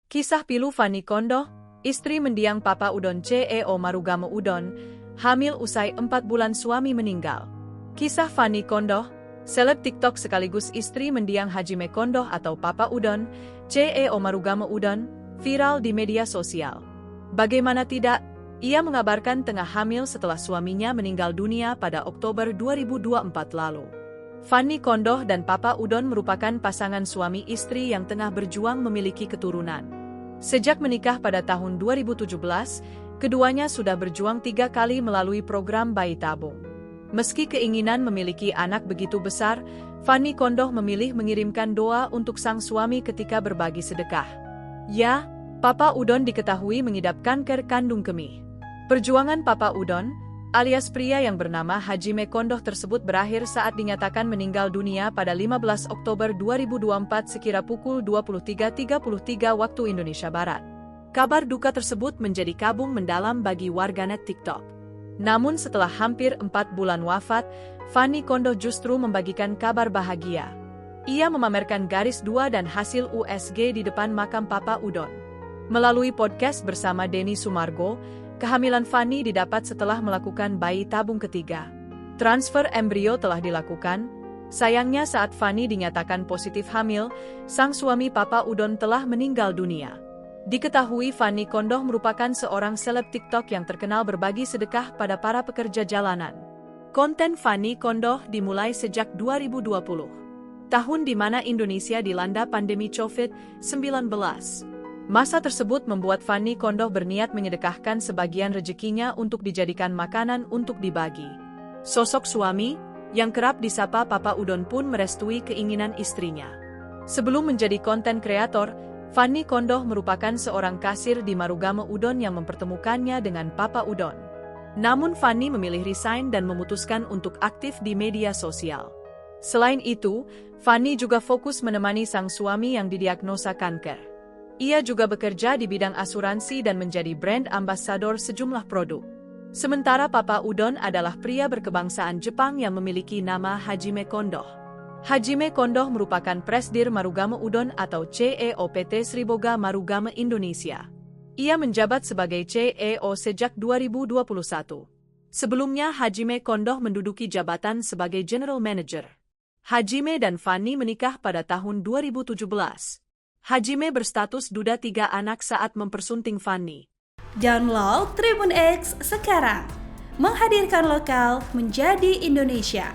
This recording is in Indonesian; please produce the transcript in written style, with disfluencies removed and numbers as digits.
Kisah pilu Fanny Kondoh, istri mendiang Papa Udon CEO Marugame Udon, hamil usai 4 bulan suami meninggal. Kisah Fanny Kondoh, seleb TikTok sekaligus istri mendiang Hajime Kondoh atau Papa Udon, CEO Marugame Udon, viral di media sosial. Bagaimana tidak, ia mengabarkan tengah hamil setelah suaminya meninggal dunia pada Oktober 2024 lalu. Fanny Kondoh dan Papa Udon merupakan pasangan suami istri yang tengah berjuang memiliki keturunan. Sejak menikah pada tahun 2017, keduanya sudah berjuang 3 kali melalui program bayi tabung. Meski keinginan memiliki anak begitu besar, Fanny Kondoh memilih mengirimkan doa untuk sang suami ketika berbagi sedekah. Ya, Papa Udon diketahui mengidap kanker kandung kemih. Perjuangan Papa Udon, alias pria yang bernama Hajime Kondoh tersebut berakhir saat dinyatakan meninggal dunia pada 15 Oktober 2024 sekira pukul 23.33 waktu Indonesia Barat. Kabar duka tersebut menjadi kabung mendalam bagi warganet TikTok. Namun setelah hampir 4 bulan wafat, Fanny Kondoh justru membagikan kabar bahagia. Ia memamerkan garis 2 dan hasil USG di depan makam Papa Udon. Melalui podcast bersama Denny Sumargo, kehamilan Fanny didapat setelah melakukan bayi tabung ketiga. Transfer embrio telah dilakukan. Sayangnya saat Fanny dinyatakan positif hamil, sang suami Papa Udon telah meninggal dunia. Diketahui Fanny Kondoh merupakan seorang seleb TikTok yang terkenal berbagi sedekah pada para pekerja jalanan. Konten Fanny Kondoh dimulai sejak 2020, tahun di mana Indonesia dilanda pandemi COVID-19. Masa tersebut membuat Fanny Kondoh berniat menyedekahkan sebagian rezekinya untuk dijadikan makanan untuk dibagi. Sosok suami, yang kerap disapa Papa Udon pun merestui keinginan istrinya. Sebelum menjadi konten kreator, Fanny Kondoh merupakan seorang kasir di Marugame Udon yang mempertemukannya dengan Papa Udon. Namun Fanny memilih resign dan memutuskan untuk aktif di media sosial. Selain itu, Fanny juga fokus menemani sang suami yang didiagnosa kanker. Ia juga bekerja di bidang asuransi dan menjadi brand ambassador sejumlah produk. Sementara Papa Udon adalah pria berkebangsaan Jepang yang memiliki nama Hajime Kondoh. Hajime Kondoh merupakan Presdir Marugame Udon atau CEO PT Sriboga Marugame Indonesia. Ia menjabat sebagai CEO sejak 2021. Sebelumnya Hajime Kondoh menduduki jabatan sebagai General Manager. Hajime dan Fanny menikah pada tahun 2017. Hajime berstatus duda 3 anak saat mempersunting Fanny. Download Tribun X sekarang, menghadirkan lokal menjadi Indonesia.